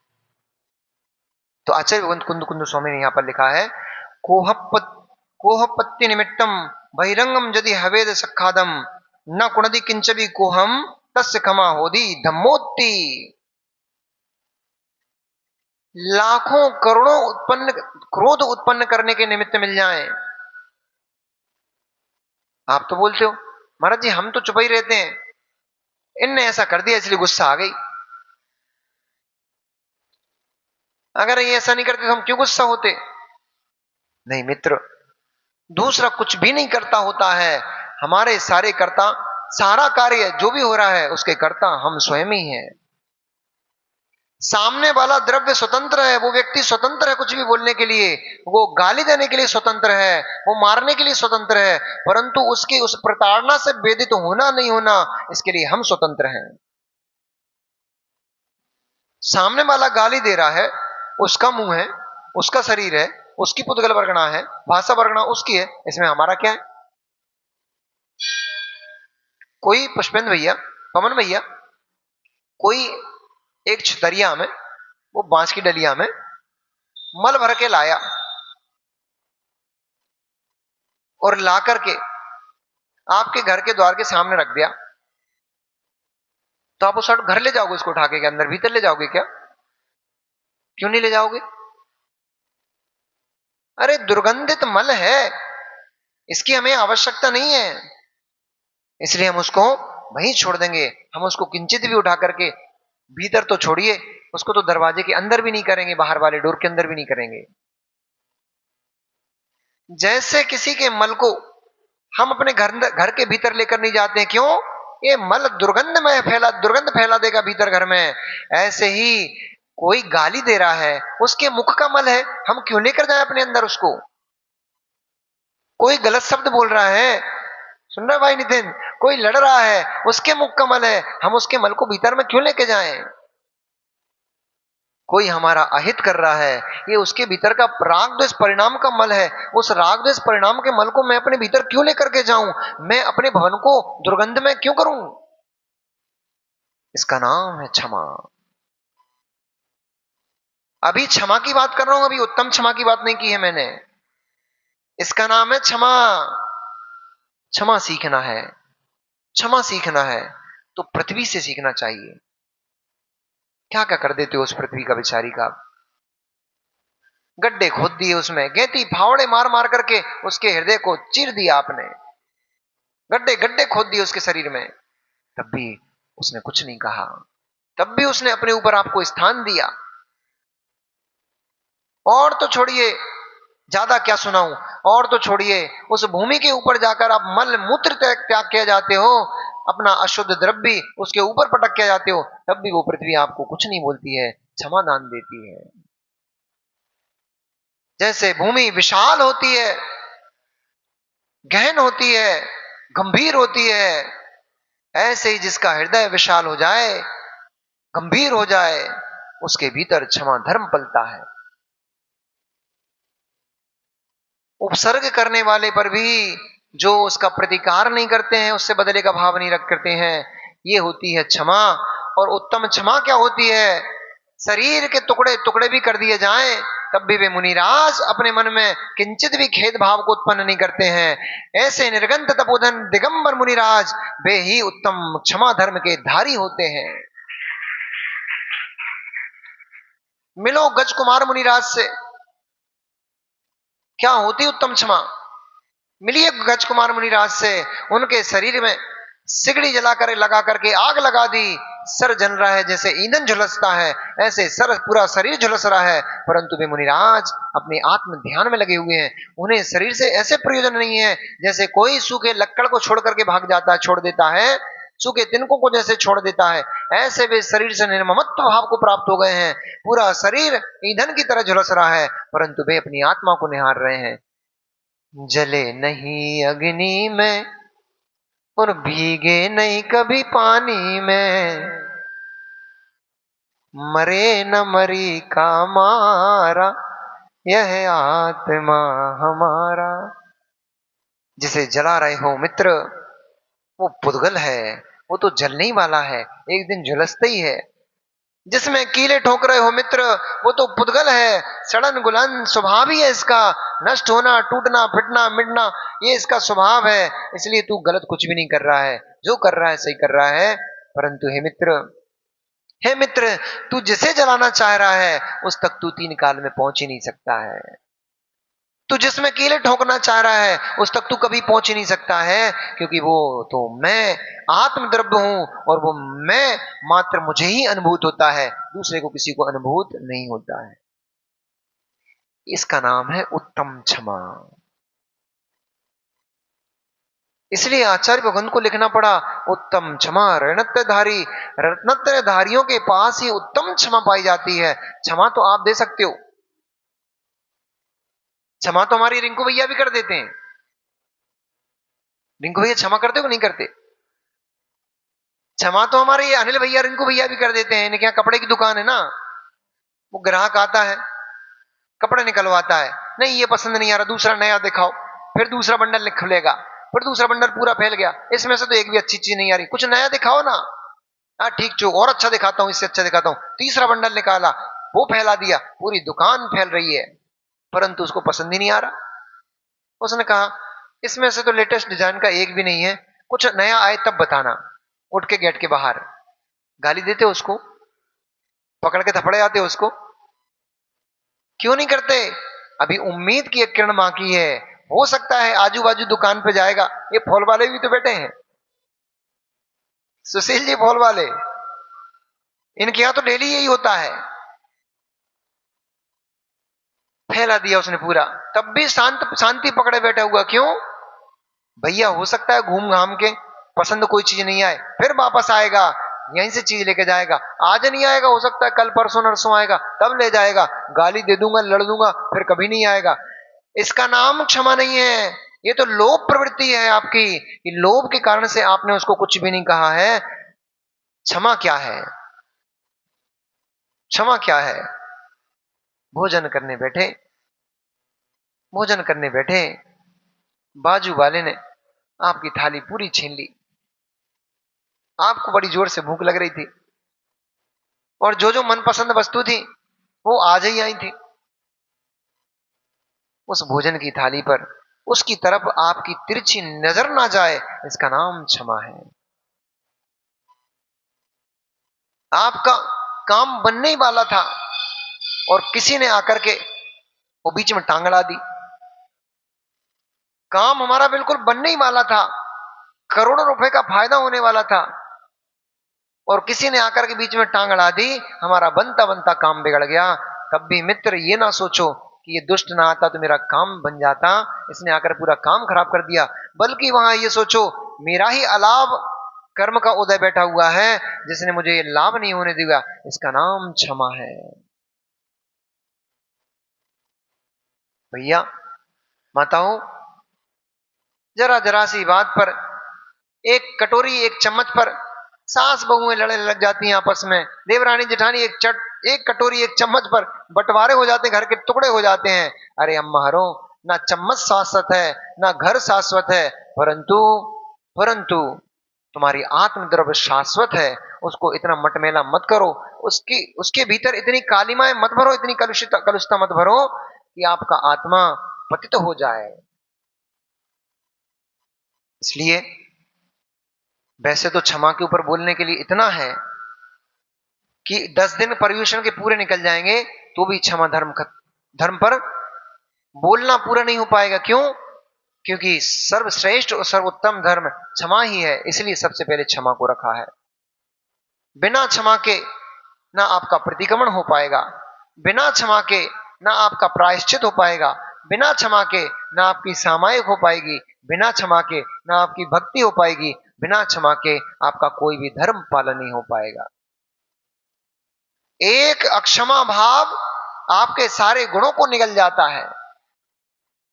A: तो आचार्य कुंद स्वामी ने यहां पर लिखा है, कोहपत्ति निमित्तम बहिरंगम यदि हवेद सखादम न कुणदि किंचवी कोहम तस्य क्षमा होदी धम्मोत्ती। लाखों करोड़ों क्रोध उत्पन्न करने के निमित्त मिल जाएं। आप तो बोलते हो महाराज जी हम तो चुप ही रहते हैं, इनने ऐसा कर दिया इसलिए गुस्सा आ गई। अगर ये ऐसा नहीं करते तो हम क्यों गुस्सा होते? नहीं मित्र, दूसरा कुछ भी नहीं करता होता है, हमारे सारे कर्ता, सारा कार्य जो भी हो रहा है उसके कर्ता हम स्वयं ही हैं। सामने वाला द्रव्य स्वतंत्र है, वो व्यक्ति स्वतंत्र है कुछ भी बोलने के लिए, वो गाली देने के लिए स्वतंत्र है, वो मारने के लिए स्वतंत्र है, परंतु उसकी उस प्रताड़ना से वेदित होना नहीं होना इसके लिए हम स्वतंत्र हैं। सामने वाला गाली दे रहा है, उसका मुंह है, उसका शरीर है, उसकी पुद्गल वर्गणा है, भाषा वर्गणा उसकी है, इसमें हमारा क्या है? कोई पुष्पेंद्र भैया, पवन भैया, कोई एक छतरिया में, वो बांस की डलिया में मल भर के लाया और ला करके आपके घर के द्वार के सामने रख दिया, तो आप उस घर ले जाओगे उसको उठा के अंदर भीतर ले जाओगे क्या? क्यों नहीं ले जाओगे? अरे दुर्गंधित मल है, इसकी हमें आवश्यकता नहीं है, इसलिए हम उसको वहीं छोड़ देंगे। हम उसको किंचित भी उठा करके भीतर तो छोड़िए, उसको तो दरवाजे के अंदर भी नहीं करेंगे, बाहर वाले डोर के अंदर भी नहीं करेंगे। जैसे किसी के मल को हम अपने घर के भीतर लेकर नहीं जाते हैं, क्यों? ये मल दुर्गंध फैला देगा भीतर घर में। ऐसे ही कोई गाली दे रहा है, उसके मुख का मल है, हम क्यों लेकर जाए अपने अंदर उसको? कोई गलत शब्द बोल रहा है, सुन रहे भाई नितिन, कोई लड़ रहा है, उसके मुख का मल है, हम उसके मल को भीतर में क्यों लेके जाएं? कोई हमारा अहित कर रहा है, ये उसके भीतर का राग द्वेष परिणाम का मल है, उस राग द्वेष परिणाम के मल को मैं अपने भीतर क्यों लेकर के जाऊं? मैं अपने भवन को दुर्गंध में क्यों करूं? इसका नाम है क्षमा। अभी क्षमा की बात कर रहा हूं, अभी उत्तम क्षमा की बात नहीं की है मैंने। इसका नाम है क्षमा। क्षमा सीखना है, क्षमा सीखना है तो पृथ्वी से सीखना चाहिए। क्या क्या कर देते हो उस पृथ्वी का बेचारी का? गड्ढे खोद दिए, उसमें गेंती फावड़े मार मार करके उसके हृदय को चीर दिया आपने, गड्ढे गड्ढे खोद दिए उसके शरीर में, तब भी उसने कुछ नहीं कहा, तब भी उसने अपने ऊपर आपको स्थान दिया। और तो छोड़िए, ज्यादा क्या सुनाऊं, और तो छोड़िए, उस भूमि के ऊपर जाकर आप मल मूत्र त्याग किया जाते हो, अपना अशुद्ध द्रव्य उसके ऊपर पटक किया जाते हो, तब भी वो पृथ्वी आपको कुछ नहीं बोलती है, क्षमा दान देती है। जैसे भूमि विशाल होती है, गहन होती है, गंभीर होती है, ऐसे ही जिसका हृदय विशाल हो जाए, गंभीर हो जाए, उसके भीतर क्षमा धर्म पलता है। उपसर्ग करने वाले पर भी जो उसका प्रतिकार नहीं करते हैं, उससे बदले का भाव नहीं रख करते हैं, ये होती है क्षमा। और उत्तम क्षमा क्या होती है? शरीर के टुकड़े टुकड़े भी कर दिए जाएं, तब भी वे मुनिराज अपने मन में किंचित भी खेद भाव को उत्पन्न नहीं करते हैं। ऐसे निर्गंत तपोधन दिगंबर मुनिराज वे ही उत्तम क्षमा धर्म के धारी होते हैं। मिलो गज कुमार मुनिराज से, क्या होती उत्तम क्षमा? मिलिए गज कुमार मुनिराज से, उनके शरीर में सिगड़ी जलाकर लगा करके आग लगा दी, सर जल रहा है, जैसे ईंधन झुलसता है ऐसे सर पूरा शरीर झुलस रहा है, परंतु वे मुनिराज अपने आत्म ध्यान में लगे हुए हैं। उन्हें शरीर से ऐसे प्रयोजन नहीं है जैसे कोई सूखे लक्कड़ को छोड़ करके भाग जाता है, छोड़ देता है, सूखे तिनकों को जैसे छोड़ देता है, ऐसे वे शरीर से निर्ममत्व भाव को प्राप्त हो गए हैं। पूरा शरीर ईंधन की तरह झुलस रहा है, परंतु वे अपनी आत्मा को निहार रहे हैं। जले नहीं अग्नि में और भीगे नहीं कभी पानी में, मरे न मरी का मारा यह आत्मा हमारा। जिसे जला रहे हो मित्र, वो पुद्गल है, वो तो जलने ही वाला है, एक दिन झुलसता ही है। जिसमें कीले ठोक रहे हो मित्र, वो तो पुद्गल है, सड़न गुलन स्वभाव ही है इसका, नष्ट होना, टूटना, फिटना, मिटना, ये इसका स्वभाव है। इसलिए तू गलत कुछ भी नहीं कर रहा है, जो कर रहा है सही कर रहा है। परंतु हे मित्र, तू जिसे जलाना चाह रहा है उस तक तू 3 काल में पहुंच ही नहीं सकता है। तू जिसमें कीले ठोकना चाह रहा है उस तक तू कभी पहुंच ही नहीं सकता है, क्योंकि वो तो मैं आत्म द्रव्य हूं और वो मैं मात्र मुझे ही अनुभूत होता है, दूसरे को किसी को अनुभूत नहीं होता है। इसका नाम है उत्तम क्षमा। इसलिए आचार्य भगवंत को लिखना पड़ा उत्तम क्षमा रणत्रधारी। रत्नत्रधारियों के पास ही उत्तम क्षमा पाई जाती है। क्षमा तो आप दे सकते हो, क्षमा तो हमारी रिंकू भैया भी कर देते हैं। रिंकू भैया क्षमा करते हो कि नहीं करते? क्षमा तो हमारे ये अनिल भैया रिंकू भैया भी कर देते हैं। इनके यहाँ कपड़े की दुकान है ना, वो ग्राहक आता है, कपड़े निकलवाता है, नहीं ये पसंद नहीं आ रहा, दूसरा नया दिखाओ, फिर दूसरा बंडल खुलेगा, फिर दूसरा बंडल पूरा फैल गया, इसमें से तो एक भी अच्छी चीज नहीं आ रही, कुछ नया दिखाओ ना। हाँ ठीक, जो और अच्छा दिखाता हूं, इससे अच्छा दिखाता हूं, तीसरा बंडल निकाला, वो फैला दिया, पूरी दुकान फैल रही है, परंतु उसको पसंद ही नहीं आ रहा। उसने कहा इसमें से तो लेटेस्ट डिजाइन का एक भी नहीं है, कुछ नया आए तब बताना। उठ के गेट के बाहर गाली देते उसको, पकड़ के थपड़े आते उसको। क्यों नहीं करते? अभी उम्मीद की एक किरण बाकी है, हो सकता है आजू बाजू दुकान पे जाएगा। ये फॉल वाले भी तो बैठे हैं, सुशील जी फॉल वाले, इनके यहां तो डेली यही होता है। फैला दिया उसने पूरा, तब भी शांति पकड़े बैठा हुआ। क्यों भैया? हो सकता है घूम घाम के पसंद कोई चीज नहीं आए, फिर वापस आएगा, यहीं से चीज लेके जाएगा। आज नहीं आएगा, हो सकता है कल परसों नरसों आएगा, तब ले जाएगा, गाली दे दूंगा, लड़ दूंगा, फिर कभी नहीं आएगा। इसका नाम क्षमा नहीं है, ये तो लोभ प्रवृत्ति है आपकी। ये लोभ के कारण से आपने उसको कुछ भी नहीं कहा है। क्षमा क्या है? क्षमा क्या है? भोजन करने बैठे, भोजन करने बैठे, बाजू वाले ने आपकी थाली पूरी छीन ली, आपको बड़ी जोर से भूख लग रही थी, और जो जो मनपसंद वस्तु थी वो आज ही आई थी। उस भोजन की थाली पर उसकी तरफ आपकी तिरछी नजर ना जाए, इसका नाम क्षमा है। आपका काम बनने ही वाला था और किसी ने आकर के वो बीच में टांग अड़ा दी। काम हमारा बिल्कुल बनने ही वाला था, करोड़ों रुपए का फायदा होने वाला था, और किसी ने आकर के बीच में टांग अड़ा दी, हमारा बनता बनता काम बिगड़ गया। तब भी मित्र ये ना सोचो कि ये दुष्ट ना आता तो मेरा काम बन जाता, इसने आकर पूरा काम खराब कर दिया, बल्कि वहां ये सोचो मेरा ही अलाभ कर्म का उदय बैठा हुआ है जिसने मुझे ये लाभ नहीं होने दिया। इसका नाम क्षमा है। भैया माताओं, जरा जरा सी बात पर, एक कटोरी एक चम्मच पर सास बहुएं लड़ने लग जाती हैं आपस में। देवरानी जेठानी एक कटोरी एक चम्मच पर बंटवारे हो जाते हैं, घर के टुकड़े हो जाते हैं। अरे अम्मा हरो, ना चम्मच शाश्वत है ना घर शाश्वत है, परंतु परंतु तुम्हारी आत्म द्रव्य शाश्वत है। उसको इतना मटमेला मत करो, उसके भीतर इतनी कालिमाएं मत भरो, इतनी कलुषता मत भरो कि आपका आत्मा पतित हो जाए। इसलिए वैसे तो क्षमा के ऊपर बोलने के लिए इतना है कि 10 दिन पर्यूषण के पूरे निकल जाएंगे तो भी क्षमा धर्म पर बोलना पूरा नहीं हो पाएगा। क्यों? क्योंकि सर्वश्रेष्ठ और सर्वोत्तम धर्म क्षमा ही है, इसलिए सबसे पहले क्षमा को रखा है। बिना क्षमा के ना आपका प्रतिक्रमण हो पाएगा, बिना क्षमा के ना आपका प्रायश्चित हो पाएगा, बिना क्षमा के ना आपकी सामायिक हो पाएगी, बिना क्षमा के ना आपकी भक्ति हो पाएगी, बिना क्षमा के आपका कोई भी धर्म पालन नहीं हो पाएगा। एक अक्षमा भाव आपके सारे गुणों को निगल जाता है।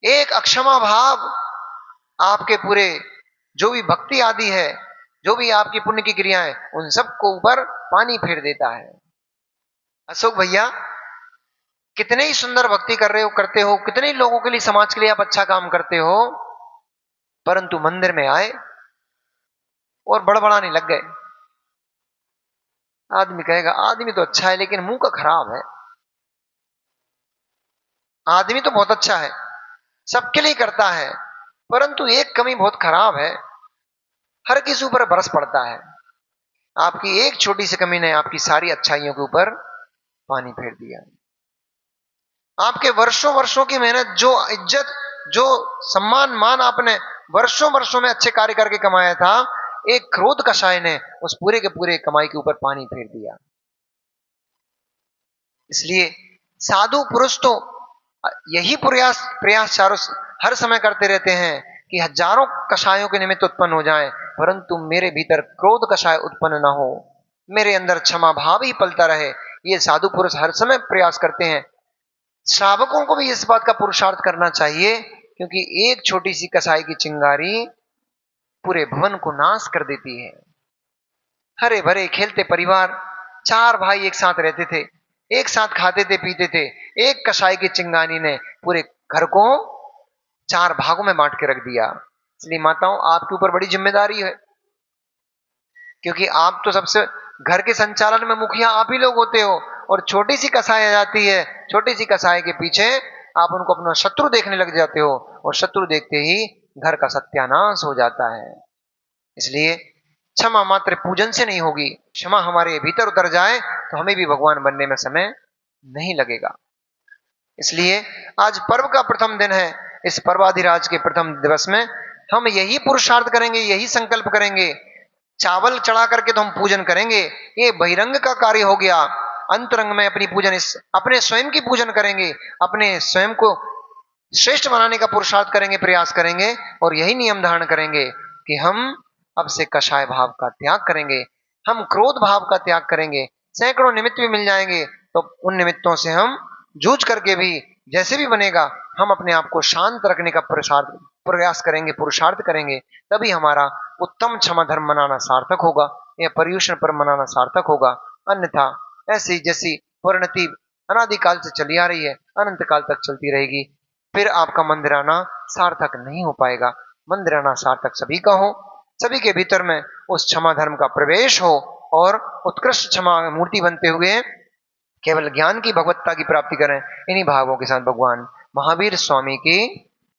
A: एक अक्षमा भाव आपके पूरे जो भी भक्ति आदि है, जो भी आपकी पुण्य की क्रियाएं, उन सबको ऊपर पानी फेर देता है। अशोक भैया, कितने ही सुंदर भक्ति करते हो, कितने ही लोगों के लिए, समाज के लिए आप अच्छा काम करते हो, परंतु मंदिर में आए और बड़बड़ाने लग गए। आदमी कहेगा आदमी तो अच्छा है लेकिन मुंह का खराब है। आदमी तो बहुत अच्छा है, सबके लिए करता है, परंतु एक कमी बहुत खराब है, हर किसी ऊपर बरस पड़ता है। आपकी एक छोटी सी कमी ने आपकी सारी अच्छाइयों के ऊपर पानी फेर दिया। आपके वर्षों वर्षों की मेहनत, जो इज्जत, जो सम्मान मान आपने वर्षों वर्षों में अच्छे कार्य करके कमाया था, एक क्रोध कषाय ने उस पूरे के पूरे कमाई के ऊपर पानी फेर दिया। इसलिए साधु पुरुष तो यही प्रयास प्रयास चारों हर समय करते रहते हैं कि हजारों कषायों के निमित्त उत्पन्न हो जाएं, परंतु मेरे भीतर क्रोध कषाय उत्पन्न ना हो, मेरे अंदर क्षमा भाव ही पलता रहे। ये साधु पुरुष हर समय प्रयास करते हैं। श्रावकों को भी इस बात का पुरुषार्थ करना चाहिए, क्योंकि एक छोटी सी कसाई की चिंगारी पूरे भवन को नाश कर देती है। हरे भरे खेलते परिवार, 4 भाई एक साथ रहते थे, एक साथ खाते थे पीते थे, एक कसाई की चिंगारी ने पूरे घर को 4 भागों में बांट के रख दिया। इसलिए माताओं, आपके ऊपर बड़ी जिम्मेदारी है, क्योंकि आप तो सबसे घर के संचालन में मुखिया आप ही लोग होते हो। और छोटी सी कसाई आ जाती है, छोटी सी कसाई के पीछे आप उनको अपना शत्रु देखने लग जाते हो, और शत्रु देखते ही घर का सत्यानाश हो जाता है। इसलिए क्षमा मात्र पूजन से नहीं होगी। क्षमा हमारे भीतर उतर जाए तो हमें भी भगवान बनने में समय नहीं लगेगा। इसलिए आज पर्व का प्रथम दिन है। इस पर्वाधिराज के प्रथम दिवस में हम यही पुरुषार्थ करेंगे, यही संकल्प करेंगे। चावल चढ़ा करके तो हम पूजन करेंगे, ये बहिरंग का कार्य हो गया। अंतरंग में अपनी पूजन, इस अपने स्वयं की पूजन करेंगे, अपने स्वयं को श्रेष्ठ बनाने का पुरुषार्थ करेंगे, प्रयास करेंगे, और यही नियम धारण करेंगे कि हम अब से कषाय भाव का त्याग करेंगे, हम क्रोध भाव का त्याग करेंगे। सैकड़ों निमित्त भी मिल जाएंगे तो उन निमित्तों से हम जूझ करके भी, जैसे भी बनेगा, हम अपने आप को शांत रखने का प्रयास करेंगे, पुरुषार्थ करेंगे। तभी हमारा उत्तम क्षमा धर्म मनाना सार्थक होगा, या पर्युषण पर मनाना सार्थक होगा। अन्यथा ऐसी जैसी परिणति अनादिकाल से चली आ रही है, अनंत काल तक चलती रहेगी, फिर आपका मंदिर आना सार्थक नहीं हो पाएगा। मंदिर आना सार्थक सभी का हो, सभी के भीतर में उस क्षमा धर्म का प्रवेश हो, और उत्कृष्ट क्षमा मूर्ति बनते हुए केवल ज्ञान की भगवत्ता की प्राप्ति करें। इन्हीं भावों के साथ भगवान महावीर स्वामी की